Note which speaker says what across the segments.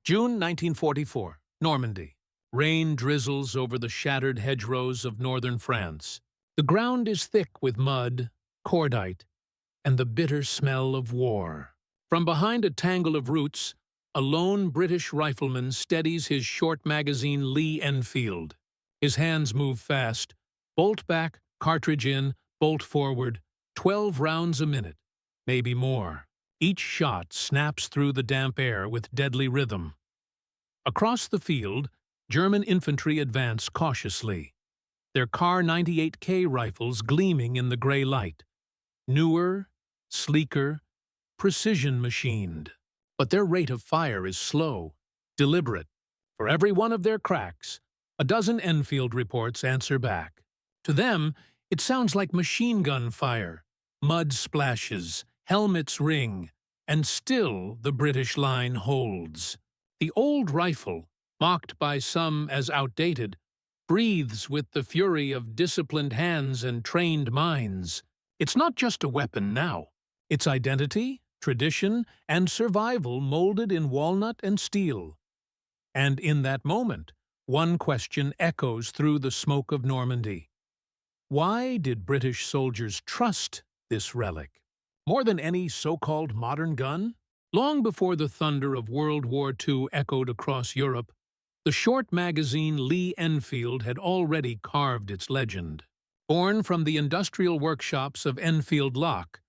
Speaker 1: June 1944, Normandy. Rain drizzles over the shattered hedgerows of northern France. The ground is thick with mud, cordite, and the bitter smell of war. From behind a tangle of roots, a lone British rifleman steadies his short Magazine Lee-Enfield. His hands move fast. Bolt back, cartridge in, bolt forward, 12 rounds a minute, maybe more. Each shot snaps through the damp air with deadly rhythm. Across the field, German infantry advance cautiously, their Kar 98K rifles gleaming in the gray light. Newer, sleeker, precision-machined. But their rate of fire is slow, deliberate. For every one of their cracks, a dozen Enfield reports answer back. To them, it sounds like machine gun fire. Mud splashes, helmets ring, and still the British line holds. The old rifle, mocked by some as outdated, breathes with the fury of disciplined hands and trained minds. It's not just a weapon now. It's identity, tradition, and survival molded in walnut and steel. And in that moment, one question echoes through the smoke of Normandy. Why did British soldiers trust this relic? More than any so-called modern gun? Long before the thunder of World War II echoed across Europe, the short Magazine Lee-Enfield had already carved its legend. Born from the industrial workshops of Enfield Lock,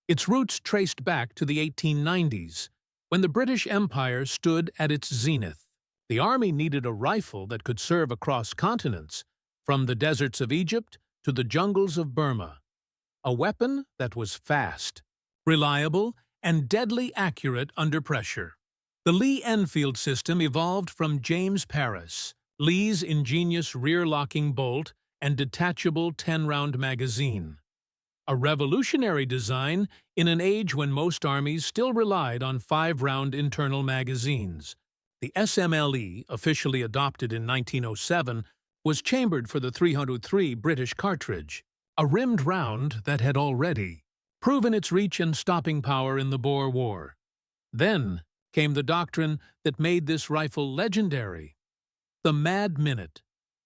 Speaker 1: its roots traced back to the 1890s, when the British Empire stood at its zenith. The army needed a rifle that could serve across continents, from the deserts of Egypt to the jungles of Burma. A weapon that was fast, reliable, and deadly accurate under pressure. The Lee-Enfield system evolved from James Paris, Lee's ingenious rear-locking bolt and detachable 10-round magazine. A revolutionary design in an age when most armies still relied on 5-round internal magazines. The SMLE, officially adopted in 1907, was chambered for the .303 British cartridge, a rimmed round that had already proven its reach and stopping power in the Boer War. Then came the doctrine that made this rifle legendary: the Mad Minute.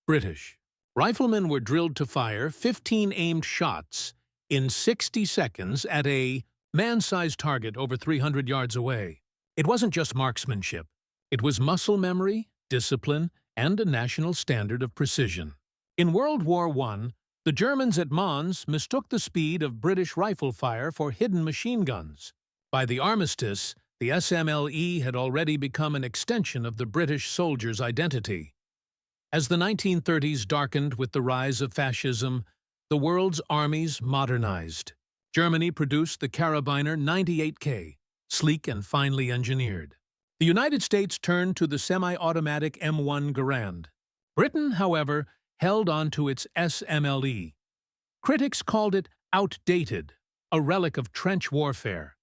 Speaker 1: British riflemen were drilled to fire 15 aimed shots in 60 seconds at a man-sized target over 300 yards away. It wasn't just marksmanship. It was muscle memory, discipline, and a national standard of precision. In World War I, the Germans at Mons mistook the speed of British rifle fire for hidden machine guns. By the armistice, the SMLE had already become an extension of the British soldier's identity. As the 1930s darkened with the rise of fascism, the world's armies modernized. Germany produced the Karabiner 98K, sleek and finely engineered. The United States turned to the semi-automatic M1 Garand. Britain, however, held on to its SMLE. Critics called it outdated, a relic of trench warfare.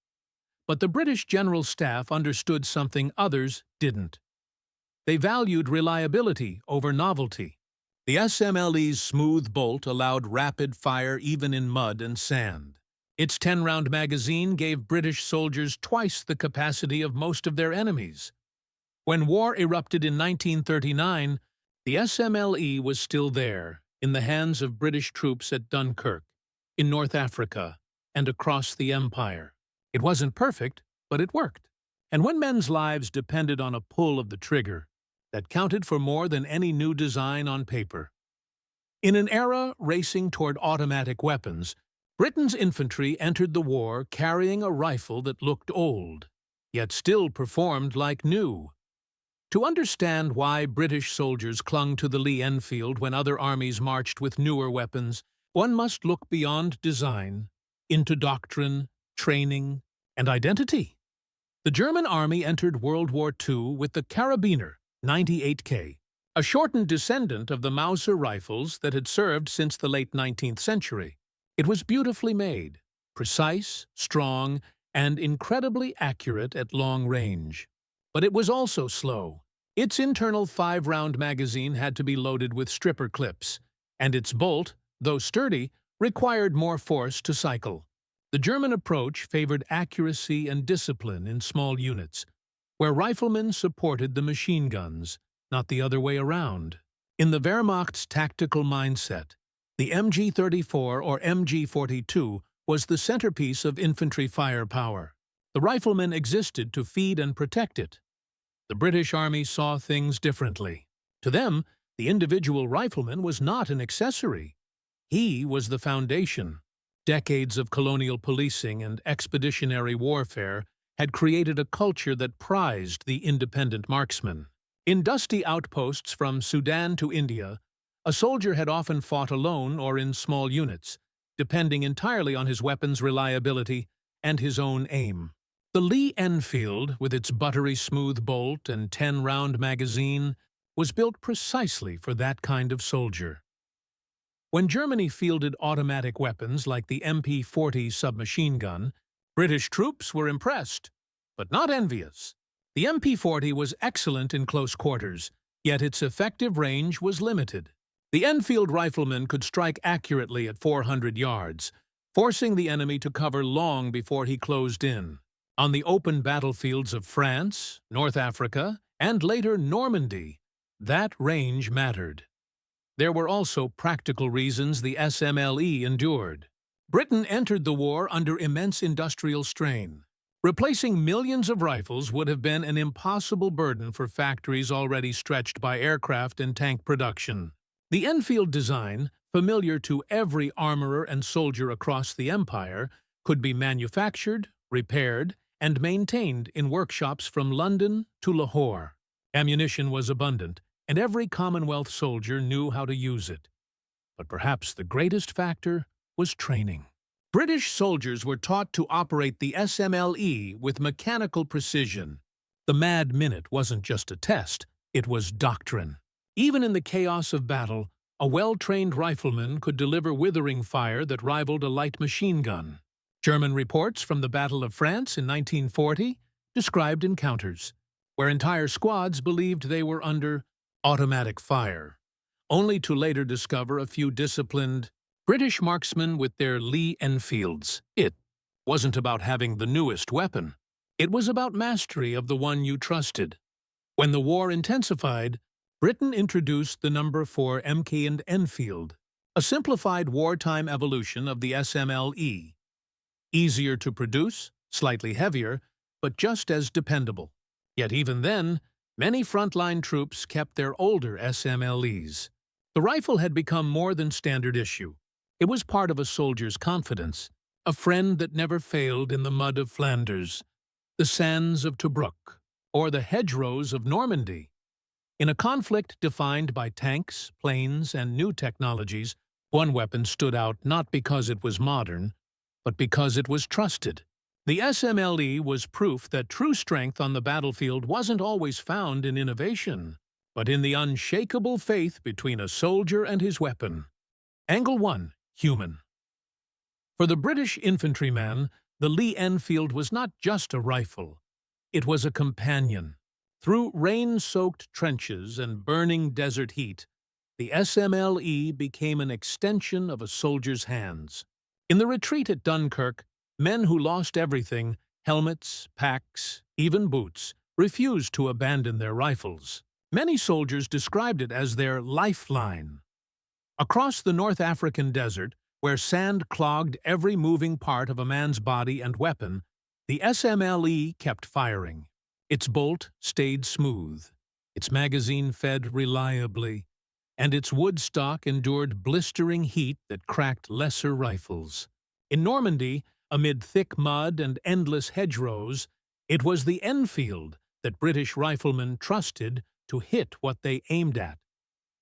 Speaker 1: But the British General Staff understood something others didn't. They valued reliability over novelty. The SMLE's smooth bolt allowed rapid fire even in mud and sand. Its 10-round magazine gave British soldiers twice the capacity of most of their enemies. When war erupted in 1939, the SMLE was still there, in the hands of British troops at Dunkirk, in North Africa, and across the Empire. It wasn't perfect, but it worked. And when men's lives depended on a pull of the trigger, that counted for more than any new design on paper. In an era racing toward automatic weapons, Britain's infantry entered the war carrying a rifle that looked old, yet still performed like new. To understand why British soldiers clung to the Lee-Enfield when other armies marched with newer weapons, one must look beyond design into doctrine, training, and identity. The German army entered World War II with the Karabiner 98K, a shortened descendant of the Mauser rifles that had served since the late 19th century. It was beautifully made, precise, strong, and incredibly accurate at long range. But it was also slow. Its internal 5-round magazine had to be loaded with stripper clips, and its bolt, though sturdy, required more force to cycle. The German approach favored accuracy and discipline in small units, where riflemen supported the machine guns, not the other way around. In the Wehrmacht's tactical mindset, the MG-34 or MG-42 was the centerpiece of infantry firepower. The riflemen existed to feed and protect it. The British Army saw things differently. To them, the individual rifleman was not an accessory. He was the foundation. Decades of colonial policing and expeditionary warfare had created a culture that prized the independent marksman. In dusty outposts from Sudan to India, a soldier had often fought alone or in small units, depending entirely on his weapon's reliability and his own aim. The Lee-Enfield, with its buttery smooth bolt and 10-round magazine, was built precisely for that kind of soldier. When Germany fielded automatic weapons like the MP-40 submachine gun, British troops were impressed, but not envious. The MP-40 was excellent in close quarters, yet its effective range was limited. The Enfield rifleman could strike accurately at 400 yards, forcing the enemy to cover long before he closed in. On the open battlefields of France, North Africa, and later Normandy, that range mattered. There were also practical reasons the SMLE endured. Britain entered the war under immense industrial strain. Replacing millions of rifles would have been an impossible burden for factories already stretched by aircraft and tank production. The Enfield design, familiar to every armorer and soldier across the empire, could be manufactured, repaired, and maintained in workshops from London to Lahore. Ammunition was abundant, and every Commonwealth soldier knew how to use it. But perhaps the greatest factor was training. British soldiers were taught to operate the SMLE with mechanical precision. The Mad Minute wasn't just a test, it was doctrine. Even in the chaos of battle, a well-trained rifleman could deliver withering fire that rivaled a light machine gun. German reports from the Battle of France in 1940 described encounters where entire squads believed they were under automatic fire, only to later discover a few disciplined British marksmen with their Lee-Enfields. It wasn't about having the newest weapon. It was about mastery of the one you trusted. When the war intensified, Britain introduced the number 4 MK and Enfield, a simplified wartime evolution of the SMLE. Easier to produce, slightly heavier, but just as dependable. Yet even then, many frontline troops kept their older SMLEs. The rifle had become more than standard issue. It was part of a soldier's confidence, a friend that never failed in the mud of Flanders, the sands of Tobruk, or the hedgerows of Normandy. In a conflict defined by tanks, planes, and new technologies, one weapon stood out not because it was modern, but because it was trusted. The SMLE was proof that true strength on the battlefield wasn't always found in innovation, but in the unshakable faith between a soldier and his weapon. Angle 1. Human. For the British infantryman, the Lee-Enfield was not just a rifle. It was a companion. Through rain-soaked trenches and burning desert heat, the SMLE became an extension of a soldier's hands. In the retreat at Dunkirk, men who lost everything, helmets, packs, even boots, refused to abandon their rifles. Many soldiers described it as their lifeline. Across the North African desert, where sand clogged every moving part of a man's body and weapon, the SMLE kept firing. Its bolt stayed smooth, its magazine fed reliably, and its wood stock endured blistering heat that cracked lesser rifles. In Normandy, amid thick mud and endless hedgerows, it was the Enfield that British riflemen trusted to hit what they aimed at.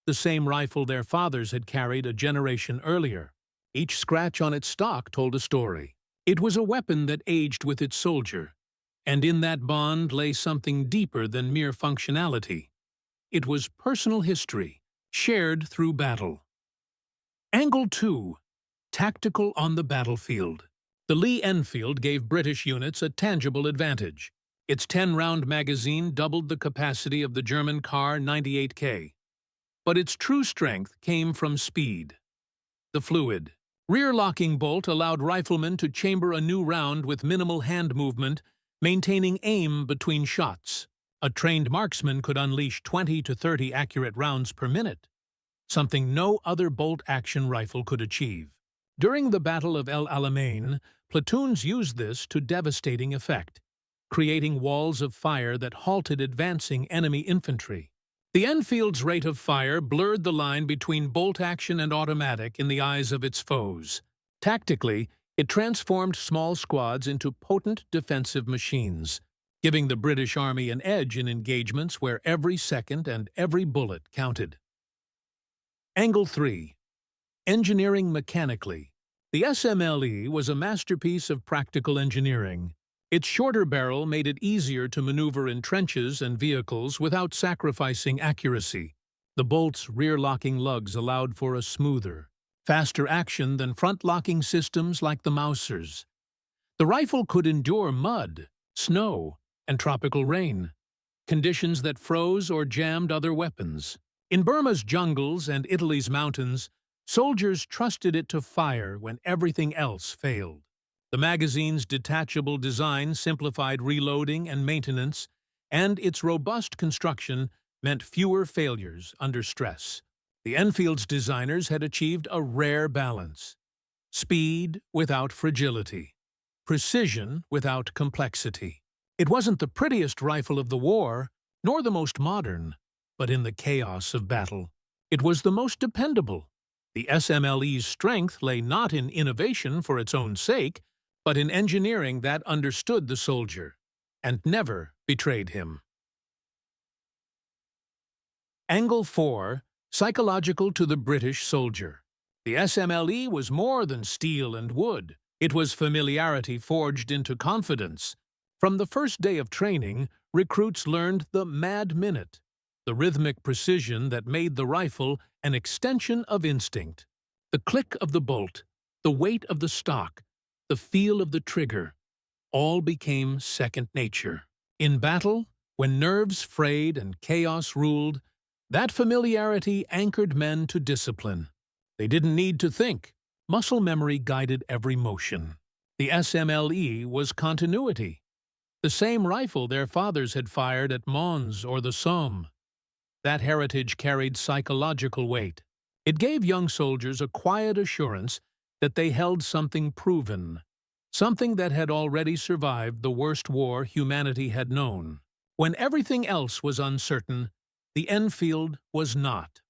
Speaker 1: The same rifle their fathers had carried a generation earlier. Each scratch on its stock told a story. It was a weapon that aged with its soldier, and in that bond lay something deeper than mere functionality. It was personal history, shared through battle. Angle 2. Tactical on the battlefield. The Lee-Enfield gave British units a tangible advantage. Its 10-round magazine doubled the capacity of the German Kar 98K. But its true strength came from speed. The fluid, rear-locking bolt allowed riflemen to chamber a new round with minimal hand movement maintaining aim between shots. A trained marksman could unleash 20 to 30 accurate rounds per minute, something no other bolt-action rifle could achieve. During the Battle of El Alamein, platoons used this to devastating effect, creating walls of fire that halted advancing enemy infantry. The Enfield's rate of fire blurred the line between bolt action and automatic in the eyes of its foes. Tactically, it transformed small squads into potent defensive machines, giving the British Army an edge in engagements where every second and every bullet counted. Angle 3. Engineering mechanically. The SMLE was a masterpiece of practical engineering. Its shorter barrel made it easier to maneuver in trenches and vehicles without sacrificing accuracy. The bolt's rear-locking lugs allowed for a smoother, faster action than front-locking systems like the Mausers. The rifle could endure mud, snow, and tropical rain, conditions that froze or jammed other weapons. In Burma's jungles and Italy's mountains, soldiers trusted it to fire when everything else failed. The magazine's detachable design simplified reloading and maintenance, and its robust construction meant fewer failures under stress. The Enfield's designers had achieved a rare balance: speed without fragility, precision without complexity. It wasn't the prettiest rifle of the war, nor the most modern, but in the chaos of battle, it was the most dependable. The SMLE's strength lay not in innovation for its own sake, but in engineering that understood the soldier and never betrayed him. Angle 4. Psychological to the British soldier. The SMLE was more than steel and wood. It was familiarity forged into confidence. From the first day of training, recruits learned the mad minute, the rhythmic precision that made the rifle an extension of instinct. The click of the bolt, the weight of the stock, the feel of the trigger, all became second nature. In battle, when nerves frayed and chaos ruled, that familiarity anchored men to discipline. They didn't need to think. Muscle memory guided every motion. The SMLE was continuity. The same rifle their fathers had fired at Mons or the Somme. That heritage carried psychological weight. It gave young soldiers a quiet assurance that they held something proven, something that had already survived the worst war humanity had known. When everything else was uncertain, the Enfield was not.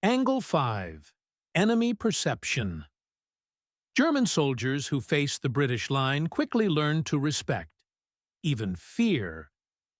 Speaker 1: Angle 5. Enemy perception. German soldiers who faced the British line quickly learned to respect, even fear,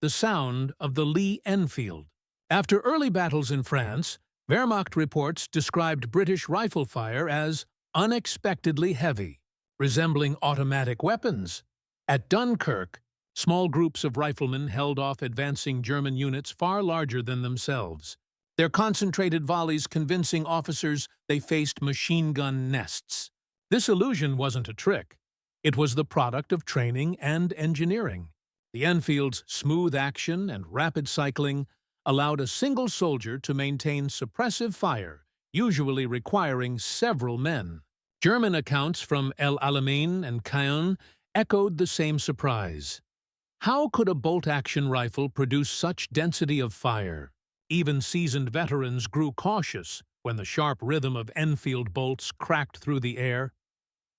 Speaker 1: the sound of the Lee-Enfield. After early battles in France, Wehrmacht reports described British rifle fire as unexpectedly heavy, resembling automatic weapons. At Dunkirk, small groups of riflemen held off advancing German units far larger than themselves, their concentrated volleys convincing officers they faced machine gun nests. This illusion wasn't a trick. It was the product of training and engineering. The Enfield's smooth action and rapid cycling allowed a single soldier to maintain suppressive fire, usually requiring several men. German accounts from El Alamein and Caen echoed the same surprise. How could a bolt-action rifle produce such density of fire? Even seasoned veterans grew cautious when the sharp rhythm of Enfield bolts cracked through the air.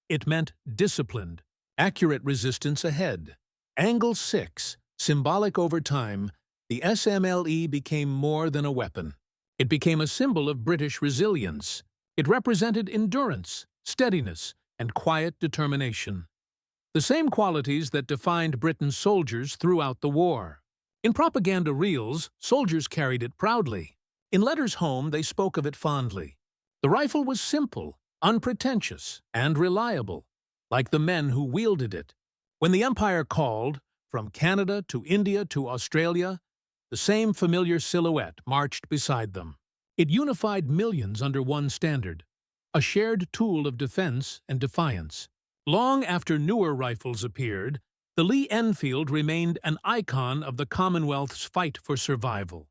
Speaker 1: It meant disciplined, accurate resistance ahead. Angle 6, symbolic over time, the SMLE became more than a weapon. It became a symbol of British resilience. It represented endurance, steadiness, and quiet determination. The same qualities that defined Britain's soldiers throughout the war. In propaganda reels, soldiers carried it proudly. In letters home, they spoke of it fondly. The rifle was simple, unpretentious, and reliable, like the men who wielded it. When the Empire called, from Canada to India to Australia, the same familiar silhouette marched beside them. It unified millions under one standard, a shared tool of defense and defiance. Long after newer rifles appeared, the Lee-Enfield remained an icon of the Commonwealth's fight for survival.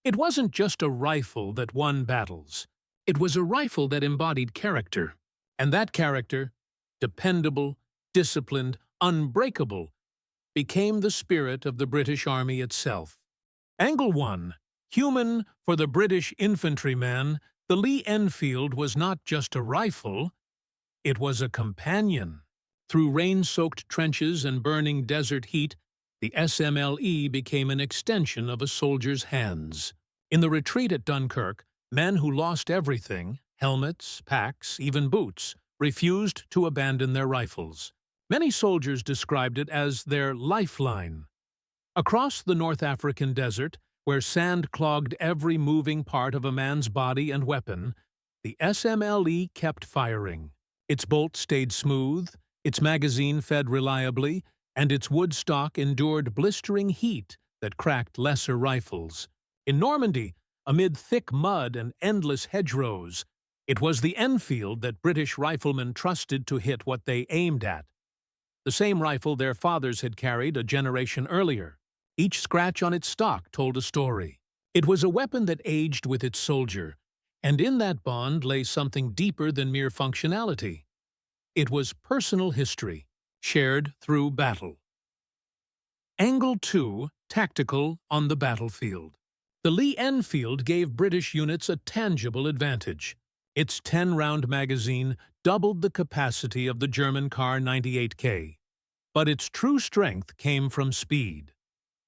Speaker 1: It wasn't just a rifle that won battles. It was a rifle that embodied character. And that character, dependable, disciplined, unbreakable, became the spirit of the British Army itself. Angle 1. Human for the British infantryman, the Lee-Enfield was not just a rifle, it was a companion. Through rain-soaked trenches and burning desert heat, the SMLE became an extension of a soldier's hands. In the retreat at Dunkirk, men who lost everything, helmets, packs, even boots, refused to abandon their rifles. Many soldiers described it as their lifeline. Across the North African desert, where sand clogged every moving part of a man's body and weapon, the SMLE kept firing. Its bolt stayed smooth, its magazine fed reliably, and its wood stock endured blistering heat that cracked lesser rifles. In Normandy, amid thick mud and endless hedgerows, it was the Enfield that British riflemen trusted to hit what they aimed at. The same rifle their fathers had carried a generation earlier. Each scratch on its stock told a story. It was a weapon that aged with its soldier, and in that bond lay something deeper than mere functionality. It was personal history, shared through battle. Angle 2. Tactical on the battlefield. The Lee-Enfield gave British units a tangible advantage. Its 10-round magazine doubled the capacity of the German Kar-98K. But its true strength came from speed.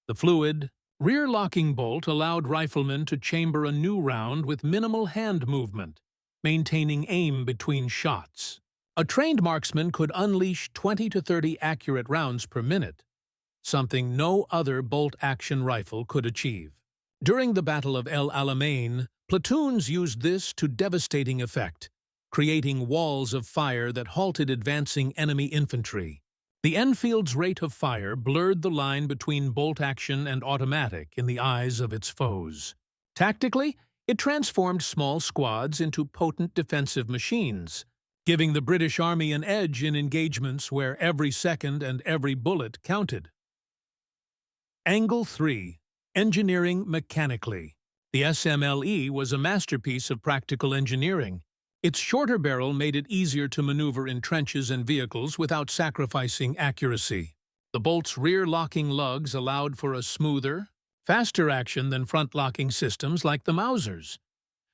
Speaker 1: The fluid, rear-locking bolt allowed riflemen to chamber a new round with minimal hand movement, maintaining aim between shots. A trained marksman could unleash 20 to 30 accurate rounds per minute, something no other bolt-action rifle could achieve. During the Battle of El Alamein, platoons used this to devastating effect, creating walls of fire that halted advancing enemy infantry. The Enfield's rate of fire blurred the line between bolt action and automatic in the eyes of its foes. Tactically, it transformed small squads into potent defensive machines, giving the British Army an edge in engagements where every second and every bullet counted. Angle 3. Engineering mechanically. The SMLE was a masterpiece of practical engineering. Its shorter barrel made it easier to maneuver in trenches and vehicles without sacrificing accuracy. The bolt's rear-locking lugs allowed for a smoother, faster action than front-locking systems like the Mausers.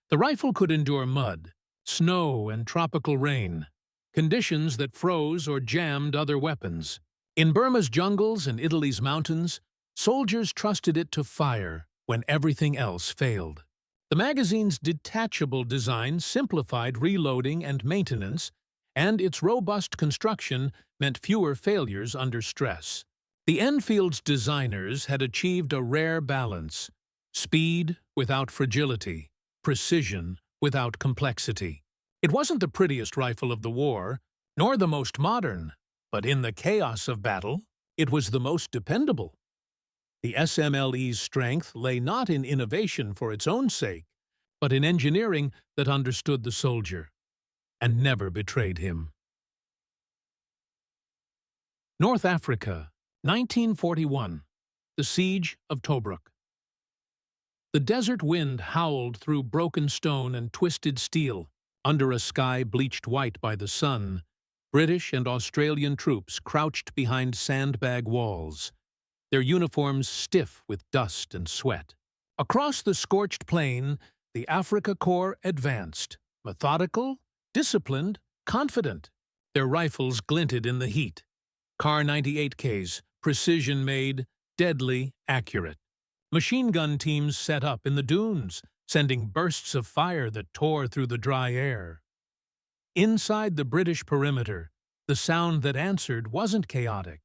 Speaker 1: The rifle could endure mud, snow, and tropical rain, conditions that froze or jammed other weapons. In Burma's jungles and Italy's mountains, soldiers trusted it to fire when everything else failed. The magazine's detachable design simplified reloading and maintenance, and its robust construction meant fewer failures under stress. The Enfield's designers had achieved a rare balance: speed without fragility, precision without complexity. It wasn't the prettiest rifle of the war, nor the most modern, but in the chaos of battle, it was the most dependable. The SMLE's strength lay not in innovation for its own sake, but in engineering that understood the soldier and never betrayed him. North Africa, 1941. The Siege of Tobruk. The desert wind howled through broken stone and twisted steel. Under a sky bleached white by the sun, British and Australian troops crouched behind sandbag walls, their uniforms stiff with dust and sweat. Across the scorched plain, the Afrika Korps advanced, methodical, disciplined, confident. Their rifles glinted in the heat. Kar-98Ks, precision-made, deadly accurate. Machine gun teams set up in the dunes, sending bursts of fire that tore through the dry air. Inside the British perimeter, the sound that answered wasn't chaotic.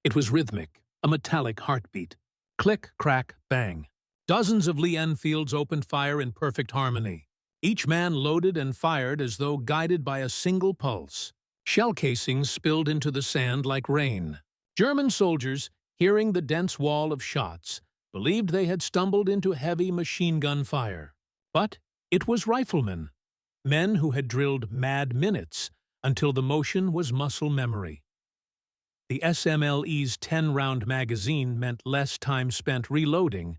Speaker 1: It was rhythmic, a metallic heartbeat. Click, crack, bang. Dozens of Lee-Enfields opened fire in perfect harmony. Each man loaded and fired as though guided by a single pulse. Shell casings spilled into the sand like rain. German soldiers, hearing the dense wall of shots, believed they had stumbled into heavy machine gun fire. But it was riflemen, men who had drilled mad minutes until the motion was muscle memory. The SMLE's 10-round magazine meant less time spent reloading,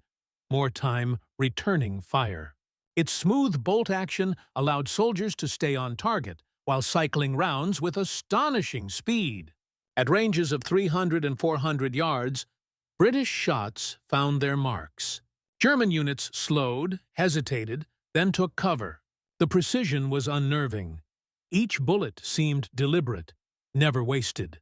Speaker 1: more time returning fire. Its smooth bolt action allowed soldiers to stay on target while cycling rounds with astonishing speed. At ranges of 300 and 400 yards, British shots found their marks. German units slowed, hesitated, then took cover. The precision was unnerving. Each bullet seemed deliberate, never wasted.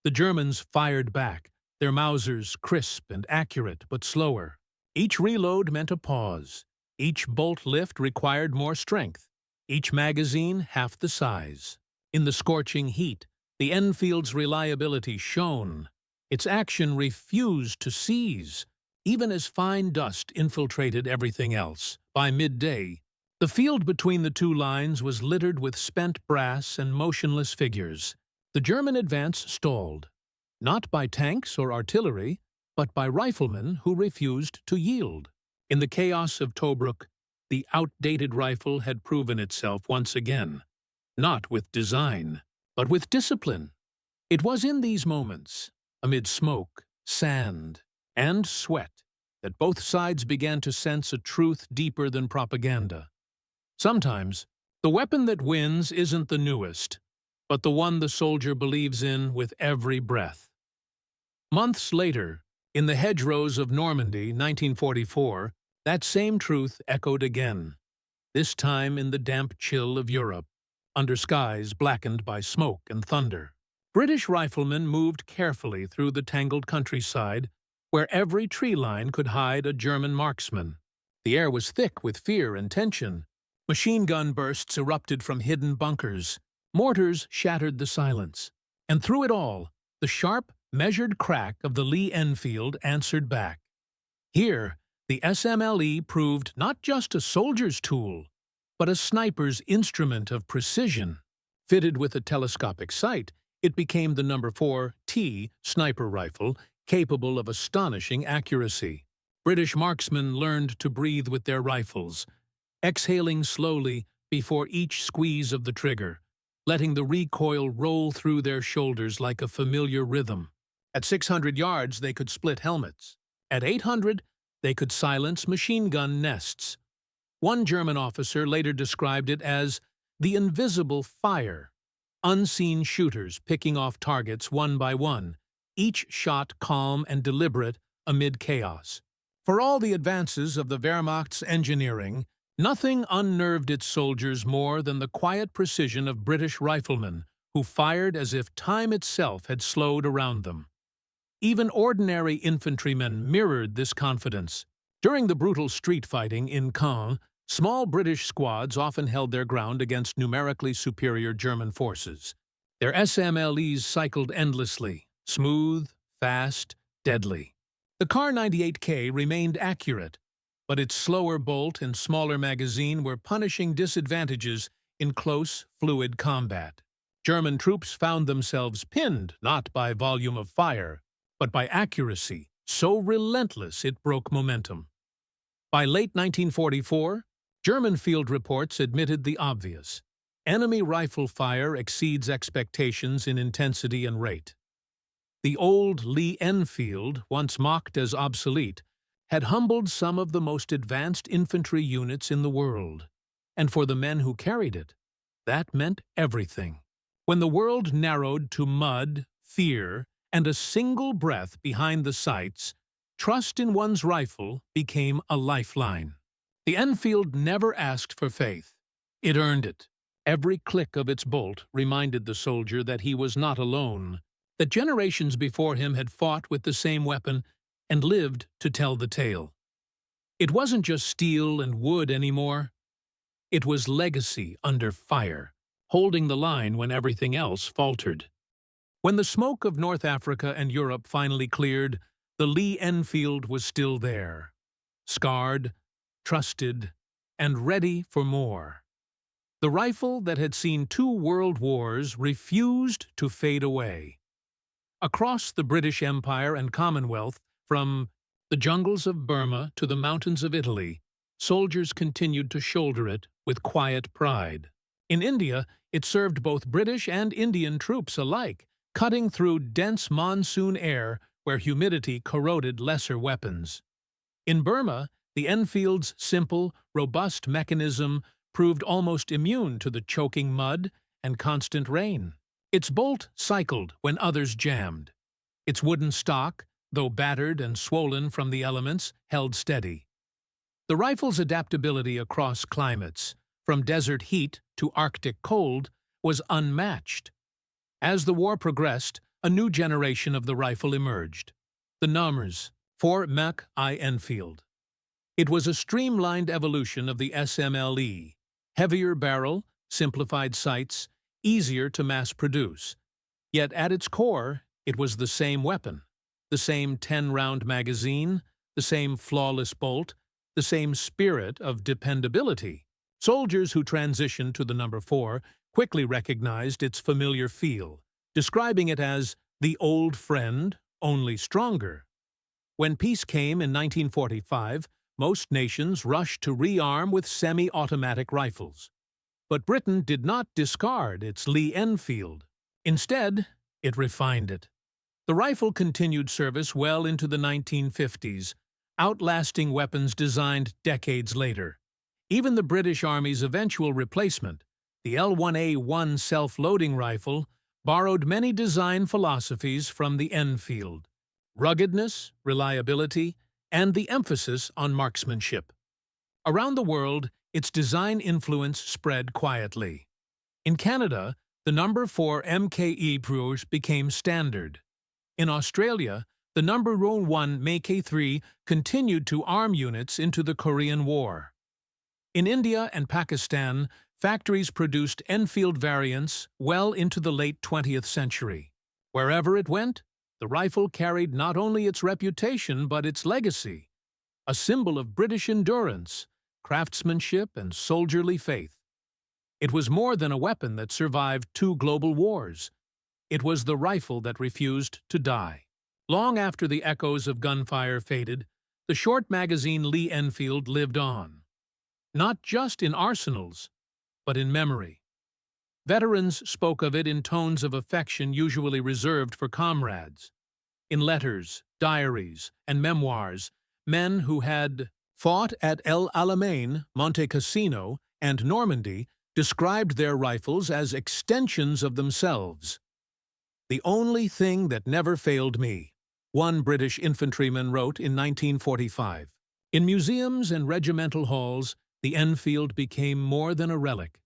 Speaker 1: The Germans fired back, their Mausers crisp and accurate but slower. Each reload meant a pause. Each bolt lift required more strength. Each magazine half the size. In the scorching heat, the Enfield's reliability shone. Its action refused to seize, even as fine dust infiltrated everything else. By midday, the field between the two lines was littered with spent brass and motionless figures. The German advance stalled, not by tanks or artillery, but by riflemen who refused to yield. In the chaos of Tobruk, the outdated rifle had proven itself once again, not with design, but with discipline. It was in these moments, amid smoke, sand, and sweat, that both sides began to sense a truth deeper than propaganda. Sometimes, the weapon that wins isn't the newest, but the one the soldier believes in with every breath. Months later, in the hedgerows of Normandy, 1944, that same truth echoed again, this time in the damp chill of Europe, under skies blackened by smoke and thunder. British riflemen moved carefully through the tangled countryside, where every tree line could hide a German marksman. The air was thick with fear and tension. Machine gun bursts erupted from hidden bunkers. Mortars shattered the silence. And through it all, the sharp, measured crack of the Lee-Enfield answered back. Here, the SMLE proved not just a soldier's tool, but a sniper's instrument of precision. Fitted with a telescopic sight, it became the No. 4T sniper rifle, capable of astonishing accuracy. British marksmen learned to breathe with their rifles, exhaling slowly before each squeeze of the trigger, letting the recoil roll through their shoulders like a familiar rhythm. At 600 yards, they could split helmets. At 800, they could silence machine gun nests. One German officer later described it as the invisible fire, unseen shooters picking off targets one by one, each shot calm and deliberate amid chaos. For all the advances of the Wehrmacht's engineering, nothing unnerved its soldiers more than the quiet precision of British riflemen, who fired as if time itself had slowed around them. Even ordinary infantrymen mirrored this confidence. During the brutal street fighting in Caen, small British squads often held their ground against numerically superior German forces. Their SMLEs cycled endlessly, smooth, fast, deadly. The Kar 98K remained accurate, but its slower bolt and smaller magazine were punishing disadvantages in close, fluid combat. German troops found themselves pinned not by volume of fire, but by accuracy, so relentless it broke momentum. By late 1944, German field reports admitted the obvious. Enemy rifle fire exceeds expectations in intensity and rate. The old Lee-Enfield, once mocked as obsolete, had humbled some of the most advanced infantry units in the world. And for the men who carried it, that meant everything. When the world narrowed to mud, fear, and a single breath behind the sights, trust in one's rifle became a lifeline. The Enfield never asked for faith. It earned it. Every click of its bolt reminded the soldier that he was not alone, that generations before him had fought with the same weapon and lived to tell the tale. It wasn't just steel and wood anymore. It was legacy under fire, holding the line when everything else faltered. When the smoke of North Africa and Europe finally cleared, the Lee-Enfield was still there, scarred, trusted, and ready for more. The rifle that had seen 2 world wars refused to fade away. Across the British Empire and Commonwealth, from the jungles of Burma to the mountains of Italy, soldiers continued to shoulder it with quiet pride. In India, it served both British and Indian troops alike, cutting through dense monsoon air where humidity corroded lesser weapons. In Burma, the Enfield's simple, robust mechanism proved almost immune to the choking mud and constant rain. Its bolt cycled when others jammed. Its wooden stock, though battered and swollen from the elements, held steady. The rifle's adaptability across climates, from desert heat to Arctic cold, was unmatched. As the war progressed, a new generation of the rifle emerged. The Mauser, for Magazine Lee-Enfield. It was a streamlined evolution of the SMLE, heavier barrel, simplified sights, easier to mass-produce. Yet at its core, it was the same weapon, the same 10-round magazine, the same flawless bolt, the same spirit of dependability. Soldiers who transitioned to the number 4 quickly recognized its familiar feel, describing it as the old friend, only stronger. When peace came in 1945, most nations rushed to rearm with semi-automatic rifles. But Britain did not discard its Lee-Enfield. Instead, it refined it. The rifle continued service well into the 1950s, outlasting weapons designed decades later. Even the British Army's eventual replacement, the L1A1 self-loading rifle, borrowed many design philosophies from the Enfield: ruggedness, reliability, and the emphasis on marksmanship. Around the world, its design influence spread quietly. In Canada, the number 4 MKE Pruers became standard. In Australia, the number 1 Make-3 continued to arm units into the Korean War. In India and Pakistan, factories produced Enfield variants well into the late 20th century. Wherever it went, the rifle carried not only its reputation but its legacy, a symbol of British endurance, craftsmanship, and soldierly faith. It was more than a weapon that survived 2 global wars. It was the rifle that refused to die. Long after the echoes of gunfire faded, the short magazine Lee-Enfield lived on. Not just in arsenals, but in memory. Veterans spoke of it in tones of affection usually reserved for comrades. In letters, diaries, and memoirs, men who had fought at El Alamein, Monte Cassino, and Normandy described their rifles as extensions of themselves. "The only thing that never failed me," one British infantryman wrote in 1945. In museums and regimental halls, the Enfield became more than a relic.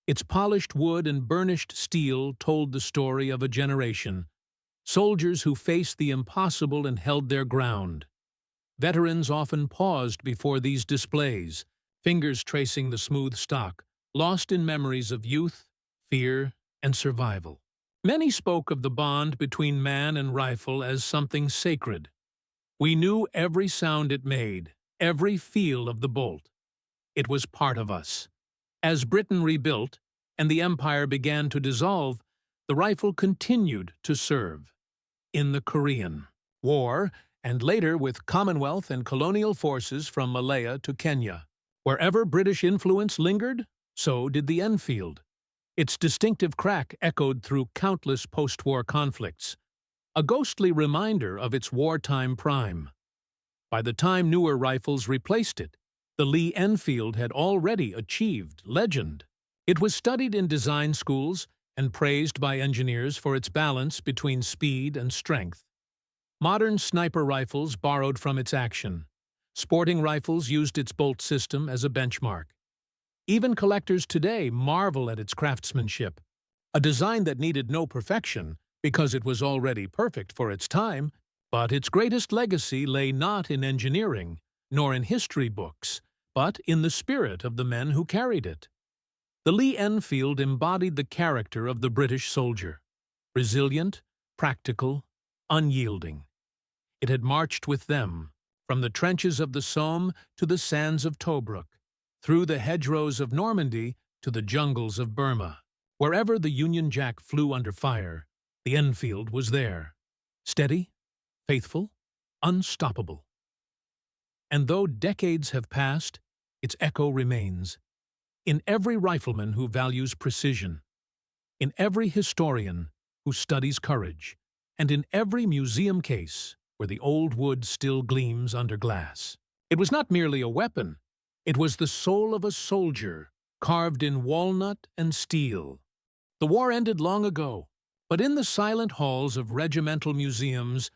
Speaker 1: Its polished wood and burnished steel told the story of a generation, soldiers who faced the impossible and held their ground. Veterans often paused before these displays, fingers tracing the smooth stock, lost in memories of youth, fear, and survival. Many spoke of the bond between man and rifle as something sacred. We knew every sound it made, every feel of the bolt. It was part of us. As Britain rebuilt and the empire began to dissolve, the rifle continued to serve. In the Korean War, and later with Commonwealth and colonial forces from Malaya to Kenya. Wherever British influence lingered, so did the Enfield. Its distinctive crack echoed through countless post-war conflicts, a ghostly reminder of its wartime prime. By the time newer rifles replaced it, the Lee-Enfield had already achieved legend. It was studied in design schools and praised by engineers for its balance between speed and strength. Modern sniper rifles borrowed from its action. Sporting rifles used its bolt system as a benchmark. Even collectors today marvel at its craftsmanship, a design that needed no perfection because it was already perfect for its time, but its greatest legacy lay not in engineering, nor in history books, but in the spirit of the men who carried it. The Lee-Enfield embodied the character of the British soldier, resilient, practical, unyielding. It had marched with them, from the trenches of the Somme to the sands of Tobruk, through the hedgerows of Normandy to the jungles of Burma. Wherever the Union Jack flew under fire, the Enfield was there, steady, faithful, unstoppable. And though decades have passed, its echo remains. In every rifleman who values precision, in every historian who studies courage, and in every museum case where the old wood still gleams under glass. It was not merely a weapon, it was the soul of a soldier, carved in walnut and steel. The war ended long ago, But in the silent halls of regimental museums,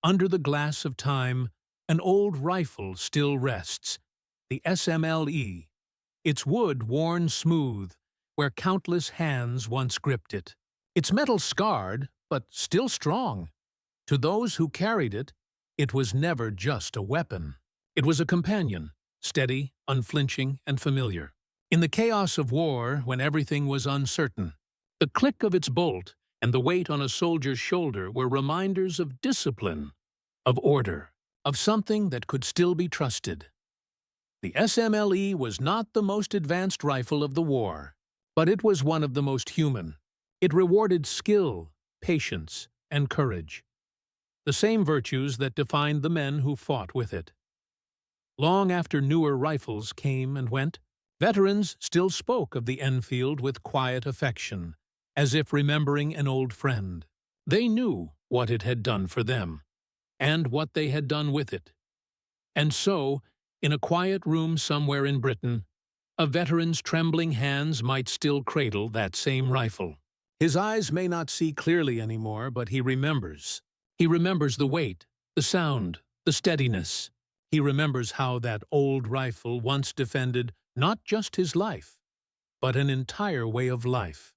Speaker 1: under the glass of time, an old rifle still rests, the SMLE, its wood worn smooth, where countless hands once gripped it. Its metal scarred, but still strong. To those who carried it, it was never just a weapon. It was a companion, steady, unflinching, and familiar. In the chaos of war, when everything was uncertain, the click of its bolt and the weight on a soldier's shoulder were reminders of discipline, of order, of something that could still be trusted. The SMLE was not the most advanced rifle of the war, but it was one of the most human. It rewarded skill, patience, and courage, the same virtues that defined the men who fought with it. Long after newer rifles came and went, veterans still spoke of the Enfield with quiet affection, as if remembering an old friend. They knew what it had done for them, and what they had done with it. And so, in a quiet room somewhere in Britain, a veteran's trembling hands might still cradle that same rifle. His eyes may not see clearly anymore, but he remembers. He remembers the weight, the sound, the steadiness. He remembers how that old rifle once defended not just his life, but an entire way of life.